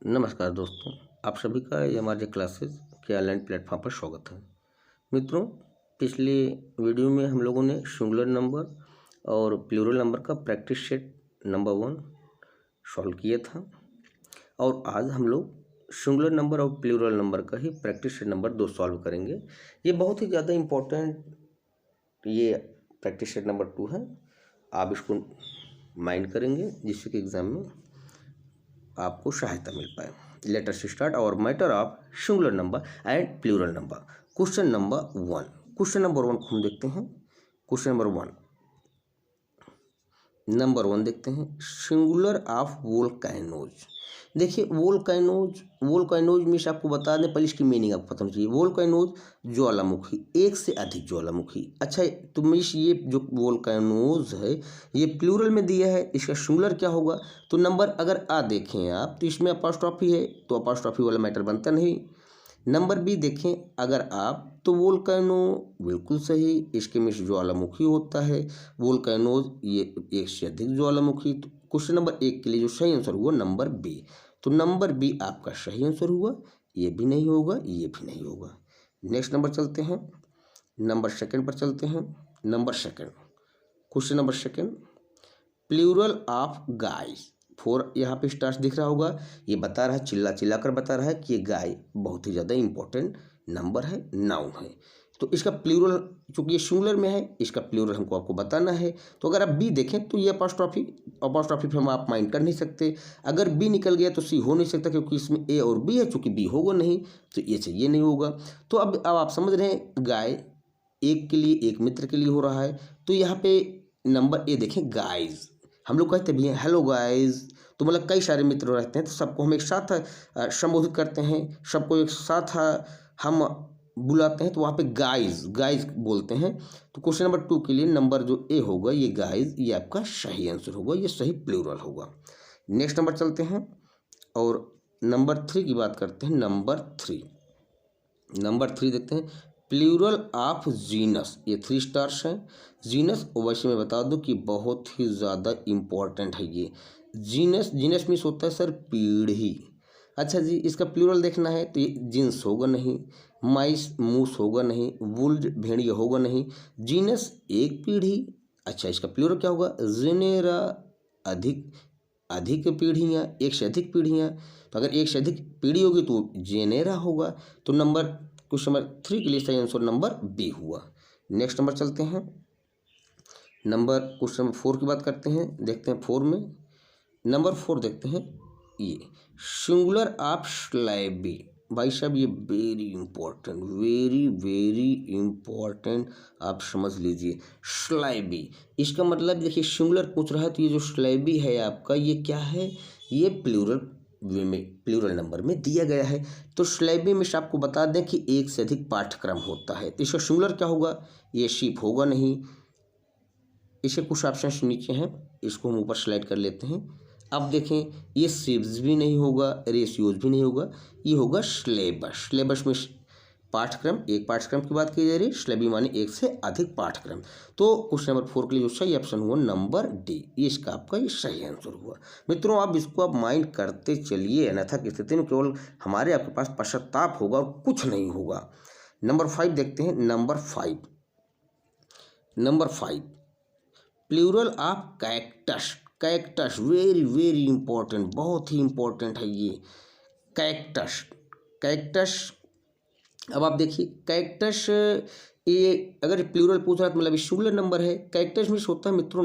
नमस्कार दोस्तों, आप सभी का ये हमारे क्लासेस के ऑनलाइन प्लेटफॉर्म पर स्वागत है। मित्रों, पिछले वीडियो में हम लोगों ने सिंगुलर नंबर और प्लूरल नंबर का प्रैक्टिस सेट नंबर 1 सॉल्व किया था और आज हम लोग सिंगुलर नंबर और प्लूरल नंबर का ही प्रैक्टिस सेट नंबर 2 सॉल्व करेंगे। ये बहुत ही ज़्यादा इम्पोर्टेंट ये प्रैक्टिस सेट नंबर 2 है। आप इसको माइंड करेंगे जिससे कि एग्ज़ाम में आपको सहायता मिल पाए। Let us start our matter of singular number and plural number. Question number 1 को हम देखते हैं। क्वेश्चन नंबर 1 देखते हैं। Singular of volcanoes. देखिए, वोल्केनोज मीन्स आपको बता दें, पहले इसकी मीनिंग आपको पता होनी चाहिए। वोल्केनोज ज्वालामुखी, एक से अधिक ज्वालामुखी। अच्छा, तो मीन्स ये जो वोल्केनोज है ये प्लूरल में दिया है, इसका सिंगुलर क्या होगा? तो नंबर अगर आ देखें आप तो इसमें अपॉस्ट्रोफी है, तो अपॉस्ट्रोफी वाला मैटर बनता नहीं। नंबर बी देखें अगर आप तो वोल्केनो बिल्कुल सही, इसके में ज्वालामुखी होता है। वोल्केनोज ये एक से अधिक ज्वालामुखी। तो क्वेश्चन नंबर 1 के लिए जो सही आंसर हुआ नंबर बी। तो नंबर बी आपका सही आंसर हुआ। ये भी नहीं होगा, ये भी नहीं होगा। नेक्स्ट नंबर चलते हैं, नंबर सेकंड पर चलते हैं। Number second, question number second, plural of guys. 4 यहाँ पे स्टार्स दिख रहा होगा, ये बता रहा है, चिल्ला कर बता रहा है कि ये गाय बहुत ही ज़्यादा इंपॉर्टेंट नंबर है, नाउन है। तो इसका प्लूरल, चूंकि ये सिंगुलर में है, इसका प्लूरल हमको आपको बताना है। तो अगर आप बी देखें तो ये अपॉस्ट्रोफी पे हम आप माइंड कर नहीं सकते। अगर बी निकल गया तो सी हो नहीं सकता, क्योंकि इसमें ए और बी है, चूंकि बी होगा नहीं तो ये से ये नहीं होगा। तो अब आप समझ रहे हैं, गाय एक के लिए, एक मित्र के लिए हो रहा है। तो यहाँ पे नंबर ए देखें, गाइज। हम लोग कहते भी हैं हेलो गाइज, तो मतलब कई सारे मित्र रहते हैं, तो सबको हम एक साथ संबोधित करते हैं, सबको एक साथ हम बुलाते हैं, तो वहाँ पे गाइज गाइज बोलते हैं। तो क्वेश्चन नंबर 2 के लिए नंबर जो ए होगा ये गाइज, ये आपका सही आंसर होगा, ये सही प्लूरल होगा। नेक्स्ट नंबर चलते हैं और नंबर 3 की बात करते हैं। नंबर 3 देखते हैं, प्लूरल ऑफ जीनस। ये 3 स्टार्स हैं। जीनस वैसे मैं बता दूं कि बहुत ही ज़्यादा इम्पोर्टेंट है ये जीनस। मीन्स होता है सर पीढ़ी। अच्छा जी, इसका प्लूरल देखना है तो ये जीन्स होगा नहीं, माइस मूस होगा नहीं, वुल्फ भेड़िया होगा नहीं। जीनस एक पीढ़ी। अच्छा, इसका प्लूरल क्या होगा? जेनेरा, अधिक पीढ़ियाँ, एक से अधिक पीढ़ियाँ। तो अगर एक से अधिक पीढ़ी होगी तो जेनेरा होगा। तो क्वेश्चन नंबर 3 के लिए सही आंसर नंबर बी हुआ। नेक्स्ट नंबर चलते हैं, क्वेश्चन नंबर 4 की बात करते हैं। देखते हैं 4 में, नंबर 4 देखते हैं, ये सिंगुलर ऑफ स्लैबी। भाई साहब, ये वेरी इंपॉर्टेंट, आप समझ लीजिए। स्लैबी, इसका मतलब देखिए, सिंगुलर पूछ रहा है तो ये जो स्लैबी है आपका, ये क्या है? ये प्लूरल नंबर में दिया गया है। तो स्लैबी में आपको बता दें कि एक से अधिक पाठ्यक्रम होता है। तो इसका सिंगुलर क्या होगा? ये शिप होगा नहीं। इसके कुछ ऑप्शन नीचे हैं, इसको हम ऊपर स्लाइड कर लेते हैं। अब देखें, ये सिप्स भी नहीं होगा, रेशियोज भी नहीं होगा, ये होगा सिलेबस। सिलेबस में पाठ्यक्रम, एक पाठ्यक्रम की बात की जा रही है, स्लैबी माने एक से अधिक पाठ्यक्रम। तो क्वेश्चन नंबर 4 के लिए जो सही ऑप्शन हुआ नंबर डी, ये इसका आपका ये सही आंसर हुआ। मित्रों, आप इसको आप माइंड करते चलिए, अन्यथा की स्थिति में केवल हमारे आपके पास पश्चाताप होगा और कुछ नहीं होगा। नंबर 5 देखते हैं। Number 5, plural of cactus. Very important, बहुत ही इंपॉर्टेंट है ये कैक्टस। अब आप देखिए, कैक्टस ये अगर प्लूरल पूछ रहा है तो मतलब सिंगुलर नंबर है। कैक्टस में होता है मित्रों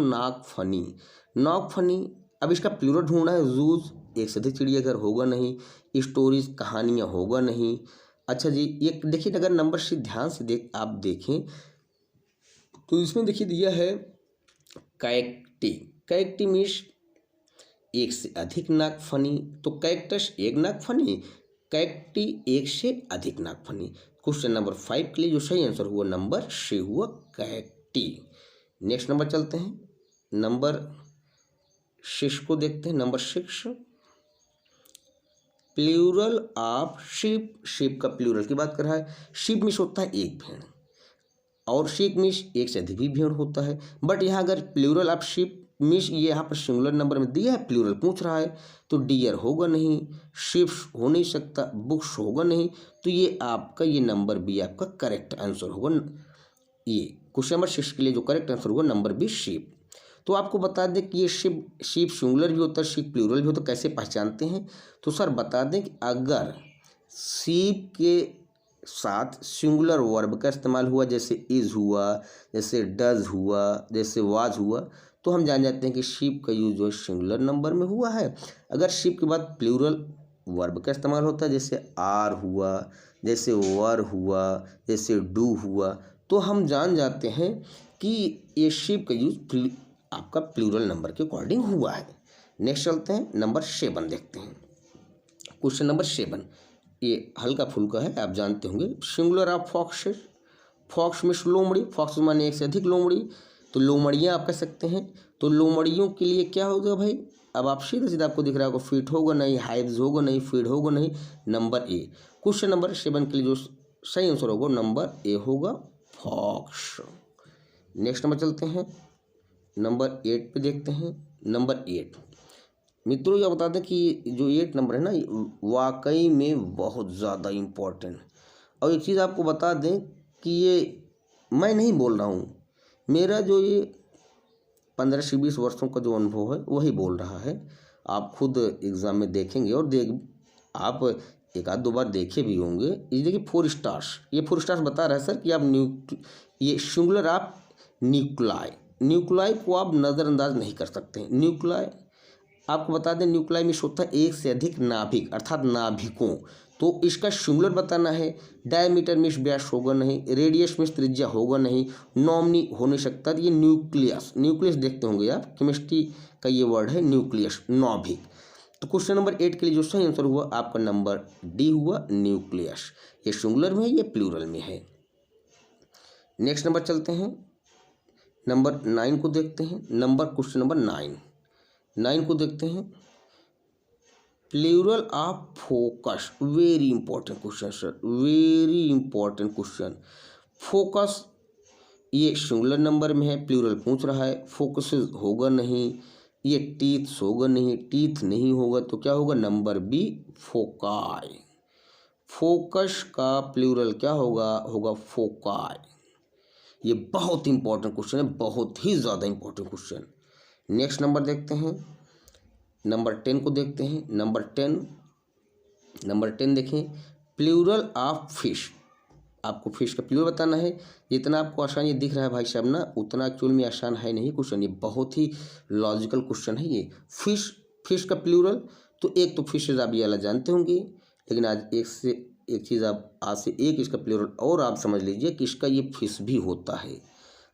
नागफनी। अब इसका प्लूरल ढूंढना है, जूज, एक से अधिक चिड़ियाघर होगा नहीं, स्टोरीज, कहानियाँ होगा नहीं। अच्छा जी, ये देखिए, अगर नंबर से ध्यान से आप देखें तो इसमें देखिए दिया है कैक्टी मीन्स एक से अधिक नागफनी। तो कैक्टस एक नागफनी, कैक्टी एक से अधिक नागफनी। क्वेश्चन नंबर 5 के लिए जो सही आंसर हुआ नंबर सी हुआ, कैक्टी। नेक्स्ट नंबर चलते हैं, नंबर 6 को देखते हैं। नंबर 6, प्लूरल ऑफ शिप का प्लूरल की बात कर रहा है। शिप मीन्स होता है एक भेड़, और शीप मीन्स एक से अधिक भी भेड़ होता है। बट यहाँ अगर प्लूरल ऑफ शिप मीन्स ये यहाँ पर सिंगुलर नंबर में दिया है, प्लूरल पूछ रहा है, तो डियर होगा नहीं, शिप्स हो नहीं सकता, बुक्स होगा नहीं, तो ये आपका ये नंबर बी आपका करेक्ट आंसर होगा। ये क्वेश्चन नंबर 6 के लिए जो करेक्ट आंसर होगा नंबर बी शीप। तो आपको बता दें कि ये शीप सिंगुलर भी होता है, शीप प्लूरल भी होता है, कैसे पहचानते हैं? तो सर बता दें कि अगर शीप के साथ सिंगुलर वर्ब का इस्तेमाल हुआ, जैसे इज हुआ, जैसे डज हुआ, जैसे वाज हुआ, तो हम जान जाते हैं कि शीप का यूज जो है सिंगुलर नंबर में हुआ है। अगर शीप के बाद प्लूरल वर्ब का इस्तेमाल होता है, जैसे आर हुआ, जैसे वर हुआ, जैसे डू हुआ, तो हम जान जाते हैं कि ये शीप का यूज आपका प्लूरल नंबर के अकॉर्डिंग हुआ है। नेक्स्ट चलते हैं, नंबर 7 देखते हैं। क्वेश्चन नंबर 7 ये हल्का फुल्का है, आप जानते होंगे। सिंगुलर ऑफ फॉक्सेस, फॉक्स में लोमड़ी, फॉक्स माने एक से अधिक लोमड़ी, तो लोमड़ियाँ आप कह सकते हैं। तो लोमड़ियों के लिए क्या होगा भाई? अब आप सीधा सीधा आपको दिख रहा होगा, फीट होगा नहीं, हाइव्स होगा नहीं, फीड होगा नहीं, नंबर ए। क्वेश्चन नंबर 7 के लिए जो सही आंसर होगा नंबर ए होगा, फॉक्स। नेक्स्ट नंबर चलते हैं, नंबर 8 पे देखते हैं। नंबर 8 मित्रों, यह बता दें कि जो 8 नंबर है ना, वाकई में बहुत ज़्यादा इम्पोर्टेंट। और एक चीज़ आपको बता दें कि ये मैं नहीं बोल रहा हूँ, मेरा जो ये 15 से 20 वर्षों का जो अनुभव है वही बोल रहा है। आप खुद एग्ज़ाम में देखेंगे और आप एक आध दो बार देखे भी होंगे। ये देखिए 4 स्टार्स, ये 4 स्टार्स बता रहा है सर कि आप ये सिंगुलर आप न्यूक्लाई को आप नज़रअंदाज नहीं कर सकते। न्यूक्लाई आपको बता दें, न्यूक्लाई में होता है एक से अधिक नाभिक, अर्थात नाभिकों, तो इसका सिंगुलर बताना है। डायमीटर में व्यास होगा नहीं, रेडियस में त्रिज्या होगा नहीं, नॉमिनी हो नहीं सकता। ये न्यूक्लियस देखते होंगे आप, केमिस्ट्री का ये वर्ड है न्यूक्लियस, नाभिक। तो क्वेश्चन नंबर 8 के लिए जो सही आंसर हुआ आपका नंबर डी हुआ, न्यूक्लियस। ये सिंगुलर में है, ये प्लूरल में है। नेक्स्ट नंबर चलते हैं, नंबर 9 को देखते हैं। क्वेश्चन नंबर 9 को देखते हैं। Plural of focus, very important question sir, very important question. Focus ये सिंगुलर नंबर में है, प्लूरल पूछ रहा है, फोकसेस होगा नहीं, ये टीथ्स होगा नहीं, टीथ नहीं होगा, तो क्या होगा? Number B, foci. फोकस का प्लूरल क्या होगा फोकाई। ये बहुत इंपॉर्टेंट क्वेश्चन है, बहुत ही ज़्यादा इंपॉर्टेंट क्वेश्चन। नेक्स्ट नंबर देखते हैं, नंबर 10 को देखते हैं। नंबर 10 देखें, प्लूरल ऑफ फिश। आपको फिश का प्लूरल बताना है। जितना आपको आसान ये दिख रहा है भाई साहब ना, उतना एक्चुअल में आसान है नहीं क्वेश्चन, ये बहुत ही लॉजिकल क्वेश्चन है ये। फिश का प्लूरल, तो एक तो फिशेज आप ये वाला जानते होंगे, लेकिन आज एक चीज़ आप आज से एक इसका प्लूरल और आप समझ लीजिए कि इसका ये फिश भी होता है।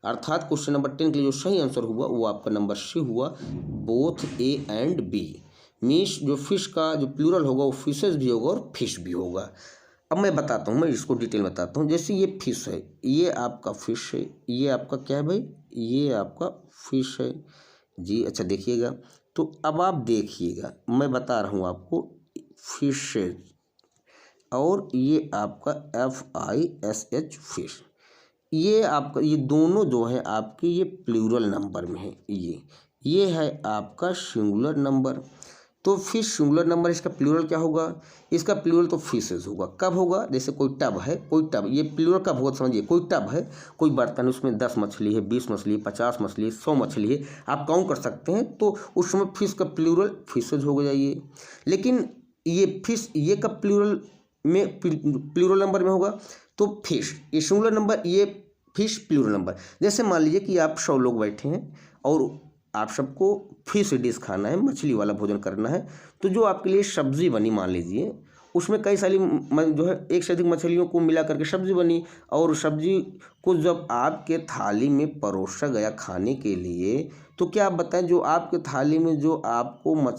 अर्थात क्वेश्चन नंबर 10 के लिए जो सही आंसर हुआ वो आपका नंबर सी हुआ, both A and B. Means जो फिश का जो प्लूरल होगा वो फिशेज भी होगा और फिश भी होगा। अब मैं बताता हूँ, मैं इसको डिटेल बताता हूँ। जैसे ये फिश है, ये आपका फिश है, ये आपका क्या है भाई? ये आपका फिश है जी। अच्छा देखिएगा, तो अब आप देखिएगा, मैं बता रहा हूँ आपको, फिशेज, और ये आपका FISH फिश, ये आपका ये दोनों जो है आपके ये प्लूरल नंबर में है। ये है आपका सिंगुलर नंबर। तो फिश सिंगुलर नंबर, इसका प्लूरल क्या होगा? इसका प्लूरल तो फिशेज होगा। कब होगा? जैसे कोई टब है, कोई टब, ये प्लूरल कब होगा समझिए। कोई टब है, कोई बर्तन, उसमें 10 मछली है, 20 मछली, 50 मछली, 100 मछली है, आप काउंट कर सकते हैं, तो उस समय फिश का प्लूरल फिशेज हो जाइए। लेकिन ये फिश, ये कब प्लूरल नंबर में होगा? तो फिश ये सिंगुलर नंबर, ये फिश प्लूरल नंबर। जैसे मान लीजिए कि आप 100 लोग बैठे हैं और आप सबको फिश डिश खाना है, मछली वाला भोजन करना है, तो जो आपके लिए सब्जी बनी, मान लीजिए उसमें कई सारी जो है एक से अधिक मछलियों को मिला करके सब्जी बनी, और सब्जी को जब आपके थाली में परोसा गया खाने के लिए, तो क्या आप बताएं, जो आपके थाली में जो आपको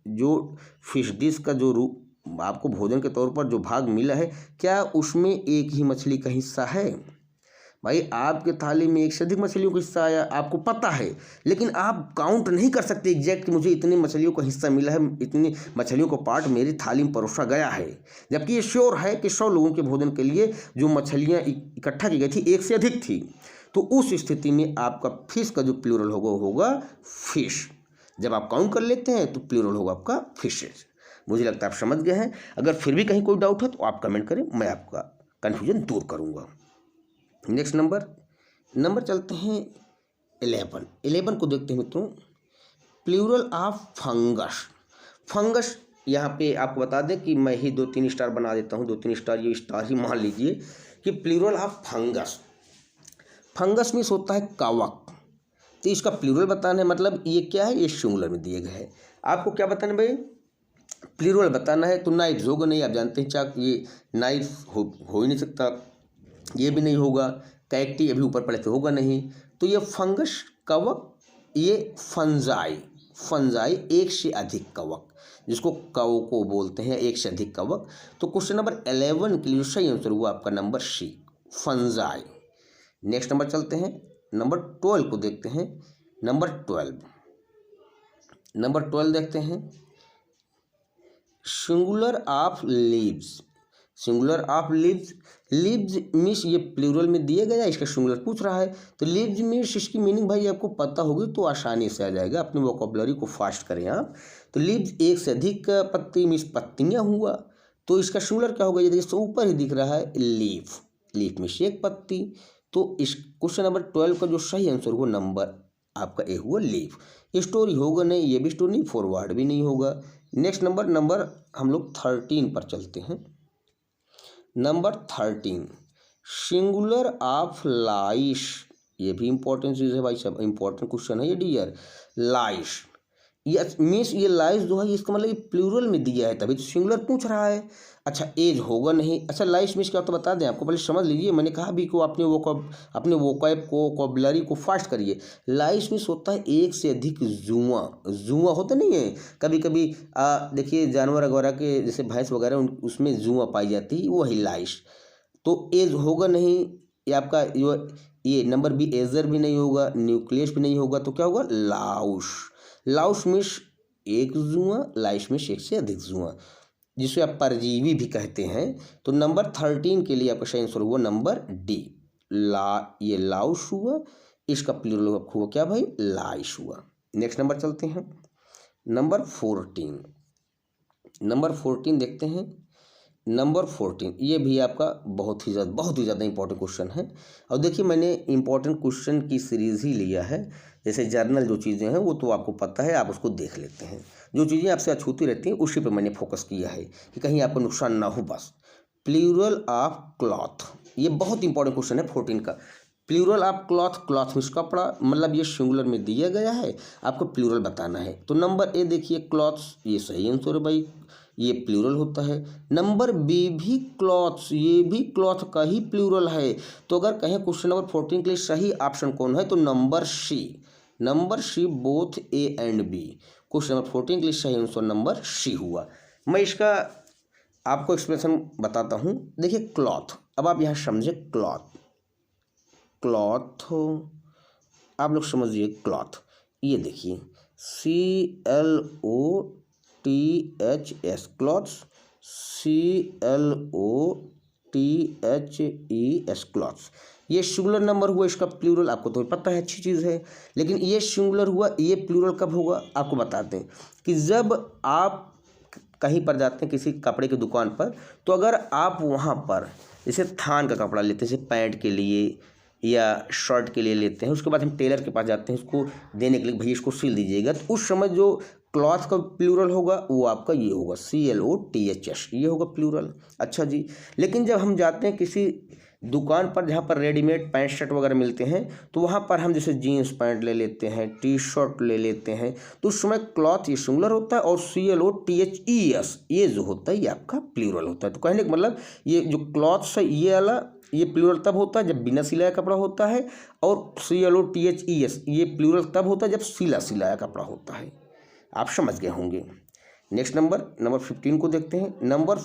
जो फिश डिश का जो रूप आपको भोजन के तौर पर जो भाग मिला है, क्या उसमें एक ही मछली का हिस्सा है? भाई आपके थाली में एक से अधिक मछलियों का हिस्सा आया, आपको पता है, लेकिन आप काउंट नहीं कर सकते एग्जैक्ट कि मुझे इतनी मछलियों का हिस्सा मिला है, इतनी मछलियों का पार्ट मेरी थाली में परोसा गया है। जबकि ये श्योर है कि 100 लोगों के भोजन के लिए जो मछलियाँ इकट्ठा की गई थी एक से अधिक थी। तो उस स्थिति में आपका फिश का जो प्लूरल होगा वो होगा फिश। जब आप काउंट कर लेते हैं तो प्लूरल होगा आपका फिशेज। मुझे लगता है आप समझ गए हैं। अगर फिर भी कहीं कोई डाउट है तो आप कमेंट करें, मैं आपका कन्फ्यूजन दूर करूँगा। नेक्स्ट नंबर चलते हैं 11 को देखते हैं मित्रों। Plural of fungus. यहाँ पे आपको बता दें कि मैं ही 2-3 स्टार बना देता हूँ, 2-3 स्टार, ये स्टार ही मान लीजिए कि प्लूरल ऑफ फंगस मीन्स होता है कवक। तो इसका प्लूरल बताना है, मतलब ये क्या है, ये सिंगुलर में दिए गए है। आपको क्या बताना भाई, प्लूरल बताना है। तो नाइफ्स होगा नहीं, आप जानते हैं चाक, ये नाइफ हो ही नहीं सकता, ये भी नहीं होगा। कैक्टी अभी ऊपर पड़े तो होगा नहीं। तो ये फंगस कवक, ये फंजाई एक से अधिक कवक, जिसको कवको बोलते हैं, एक से अधिक कवक। तो क्वेश्चन नंबर 11 के लिए सही आंसर हुआ आपका number C, fungi. Next number चलते हैं, नंबर 12 को देखते हैं। नंबर 12 देखते हैं। सिंगुलर ऑफ लीव्स मीन्स ये प्लूरल में दिए गया, इसका सिंगुलर पूछ रहा है। तो लीव्स मीन्स इसकी मीनिंग भाई आपको पता होगी तो आसानी से आ जाएगा, अपनी वोकैबुलरी को फास्ट करें आप। तो लीव्स एक से अधिक पत्ती मीन्स पत्तियां हुआ। तो इसका सिंगुलर क्या होगा, ये देखिए ऊपर ही दिख रहा है लीफ मीन्स एक पत्ती। तो इस क्वेश्चन नंबर 12 का जो सही आंसर हुआ नंबर आपका ए हुआ लीफ। स्टोरी होगा नहीं, ये भी स्टोरी नहीं, फॉरवर्ड भी नहीं होगा। नेक्स्ट नंबर हम लोग 13 पर चलते हैं। Number 13 singular of lice. ये भी इंपॉर्टेंट चीज़ है भाई साहब, इंपॉर्टेंट क्वेश्चन है ये डियर। लाइश ये मीन्स ये लाइश जो है इसका मतलब ये प्लूरल में दिया है, तभी तो सिंगुलर पूछ रहा है। अच्छा एज होगा नहीं। अच्छा लाइश मीन्स क्या होता है बता दें आपको, पहले समझ लीजिए। मैंने कहा भी को अपने वोकैब को वोकैबुलरी को फास्ट करिए। लाइश मीन्स होता है एक से अधिक जुआ होता नहीं है। कभी कभी देखिए जानवर वगैरह के जैसे भैंस वगैरह उसमें जुआ पाई जाती है, वही लाइश। तो एज होगा नहीं, ये आपका ये नंबर बी एजर भी नहीं होगा, न्यूक्लियस भी नहीं होगा। तो क्या होगा लाउश मीन्स एक जुआ, लाइश मीन्स एक से अधिक जुआ, जिसे आप परजीवी भी कहते हैं। तो नंबर 13 के लिए आपका सही आंसर हुआ नंबर डी, ये लाउश हुआ, इसका प्लूरल हुआ क्या भाई, लाइश हुआ। नेक्स्ट नंबर चलते हैं, नंबर 14 देखते हैं। नंबर 14 ये भी आपका बहुत ही ज़्यादा इंपॉर्टेंट क्वेश्चन है। और देखिए मैंने इंपॉर्टेंट क्वेश्चन की सीरीज़ ही लिया है। जैसे जर्नल जो चीज़ें हैं वो तो आपको पता है, आप उसको देख लेते हैं। जो चीज़ें आपसे अछूती रहती हैं उसी पर मैंने फोकस किया है कि कहीं आपको नुकसान ना हो बस। प्लूरल ऑफ क्लॉथ, ये बहुत इंपॉर्टेंट क्वेश्चन है 14 का। प्लूरल ऑफ क्लॉथ मीन्स कपड़ा, मतलब ये सिंगुलर में दिया गया है, आपको प्लूरल बताना है। तो नंबर ए देखिए क्लॉथ्स, ये सही आंसर है भाई, ये प्लूरल होता है। नंबर बी भी क्लॉथ्स, ये भी क्लॉथ का ही प्लूरल है। तो अगर कहें क्वेश्चन नंबर 14 के लिए सही ऑप्शन कौन है, तो number C both A and B. Question number 14 के लिए सही आंसर नंबर सी हुआ। मैं इसका आपको एक्सप्लेनेशन बताता हूँ। देखिए क्लॉथ, अब आप यहाँ समझे क्लॉथ हो, आप लोग समझिए क्लॉथ। ये देखिए CLOTHS क्लॉथ्स, CLOTHES क्लॉथ्स। ये सिंगुलर नंबर हुआ, इसका प्लूरल आपको तो पता है, अच्छी चीज़ है। लेकिन ये सिंगुलर हुआ, ये प्लूरल कब होगा आपको बताते हैं कि जब आप कहीं पर जाते हैं किसी कपड़े की दुकान पर, तो अगर आप वहाँ पर जैसे थान का कपड़ा लेते हैं, जैसे पैंट के लिए या शर्ट के लिए लेते हैं, उसके बाद हम टेलर के पास जाते हैं उसको देने के लिए, भैया इसको सिल दीजिएगा, तो उस समय जो क्लॉथ का प्लूरल होगा वो आपका ये होगा CLOTHS, ये होगा प्लूरल। अच्छा जी, लेकिन जब हम जाते हैं किसी दुकान पर जहाँ पर रेडीमेड पैंट शर्ट वगैरह मिलते हैं, तो वहाँ पर हम जैसे जीन्स पैंट ले लेते हैं, टी शर्ट ले लेते हैं, तो उस समय क्लॉथ ये सिंगुलर होता है और CLOTHES ये जो होता है ये आपका प्लूरल होता है। तो कहने का मतलब ये जो क्लॉथ्स है ये वाला ये प्लूरल तब होता है जब बिना सिलाया कपड़ा होता है, और CLOTHES ये प्लूरल तब होता है जब सिलाया कपड़ा होता है। आप समझ गए होंगे। नेक्स्ट नंबर 15 को देखते हैं। नंबर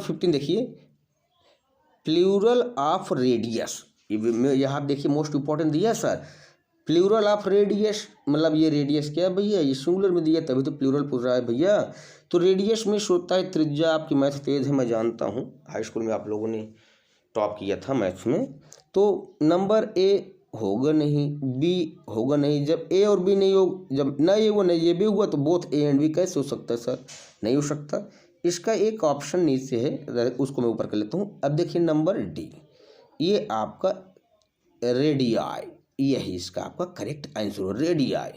15 देखिए प्लूरल ऑफ रेडियस। यहाँ देखिए मोस्ट इंपॉर्टेंट दिया है सर, प्लूरल ऑफ रेडियस, मतलब ये रेडियस क्या है भैया, ये सिंगुलर में दिया तभी तो प्लूरल पूछ रहा है भैया। तो रेडियस में होता है त्रिज्या, आपकी मैथ तेज है मैं जानता हूँ, हाई स्कूल में आप लोगों ने टॉप किया था मैथ्स में। तो नंबर ए होगा नहीं, बी होगा नहीं। जब ए और बी नहीं हो, जब ना ये हुआ ना ये भी हुआ, तो बोथ ए एंड बी कैसे हो सकता है सर? नहीं हो सकता। इसका एक ऑप्शन नीचे है, उसको मैं ऊपर कर लेता हूँ। अब देखिए नंबर डी, ये आपका रेडियाई, यही इसका आपका करेक्ट आंसर हो, रेडियाई।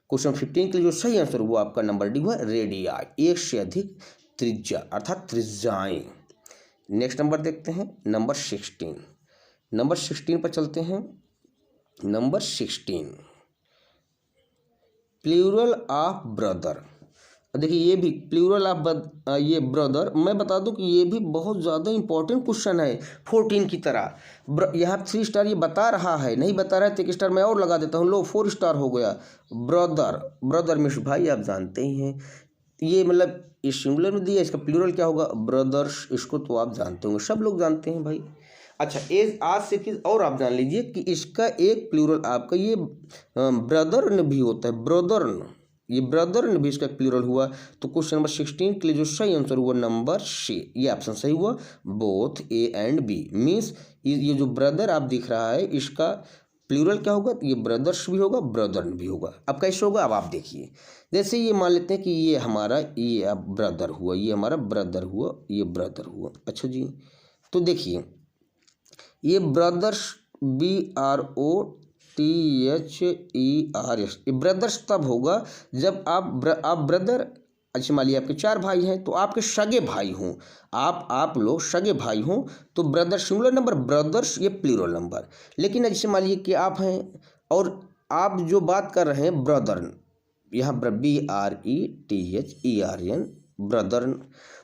क्वेश्चन 15 के लिए जो सही आंसर हुआ आपका नंबर डी हुआ रेडियाई, एक से अधिक त्रिज्या अर्थात त्रिज्याएं। नेक्स्ट नंबर देखते हैं, नंबर 16। नंबर 16 पर चलते हैं। Number 16, plural of brother. देखिए ये भी प्लूरल ऑफ ये ब्रदर, मैं बता दूं कि ये भी बहुत ज़्यादा इंपॉर्टेंट क्वेश्चन है 14 की तरह। यहाँ 3 स्टार ये बता रहा है, नहीं बता रहा है तो 1 स्टार मैं और लगा देता हूँ। लो 4 स्टार हो गया। ब्रदर, ब्रदर मिस भाई आप जानते ही हैं, ये मतलब ये सिंगुलर में दिया, इसका प्लूरल क्या होगा? ब्रदर्स। इसको तो आप जानते होंगे, सब लोग जानते हैं भाई। अच्छा आज से चीज़ और आप जान लीजिए कि इसका एक प्लूरल आपका ये ब्रदर्न भी होता है, ब्रदर्न। ये ब्रदर्न भी इसका प्लूरल हुआ। तो क्वेश्चन नंबर 16 के लिए जो सही आंसर हुआ नंबर सी, ये ऑप्शन सही हुआ, both A and B. Means ये जो ब्रदर आप दिख रहा है इसका प्लूरल क्या होगा? ये ब्रदर्स भी होगा, ब्रदर्न भी होगा। अब कैसे होगा अब आप देखिए। जैसे ये मान लेते हैं कि ये हमारा ये अब ब्रदर हुआ, ये हमारा ब्रदर हुआ, ये ब्रदर हुआ। अच्छा जी, तो देखिए ये ब्रदर्स BROTHERS, ये ब्रदर्स तब होगा जब आप ब्रदर, अच्छा मान लीजिए आपके 4 भाई हैं तो आपके सगे भाई हों, आप लोग सगे भाई हों तो ब्रदर सिंगुलर नंबर, ब्रदर्स ये प्लूरल नंबर। लेकिन जैसे मान लीजिए कि आप हैं और आप जो बात कर रहे हैं ब्रदर्न, यहाँ BRETHERN ब्रदर्न,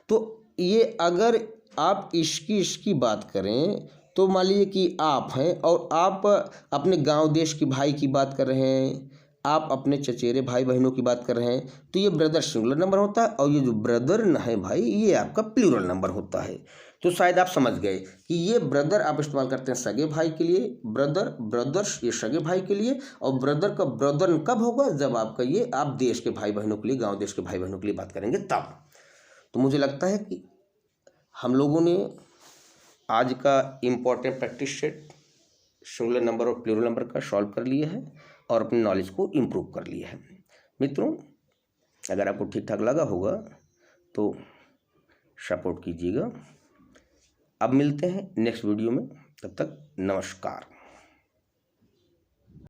तो ये अगर आप इसकी बात करें तो मान लीजिए कि आप हैं और आप अपने गांव देश की भाई की बात कर रहे हैं, आप अपने चचेरे भाई बहनों की बात कर रहे हैं, तो ये ब्रदर सिंगुलर नंबर होता है और ये जो ब्रदर है भाई ये आपका प्लूरल नंबर होता है। तो शायद आप समझ गए कि ये ब्रदर आप इस्तेमाल करते हैं सगे भाई के लिए, ब्रदर ब्रदर्स ये सगे भाई के लिए, और ब्रदर का ब्रदर कब होगा? जब आपका ये आप देश के भाई बहनों के लिए, गाँव देश के भाई बहनों के लिए बात करेंगे तब। तो मुझे लगता है कि हम लोगों ने आज का important practice set singular number और प्लूरल नंबर का सॉल्व कर लिया है और अपनी नॉलेज को इम्प्रूव कर लिया है। मित्रों अगर आपको ठीक ठाक लगा होगा तो सपोर्ट कीजिएगा। अब मिलते हैं नेक्स्ट वीडियो में, तब तक नमस्कार।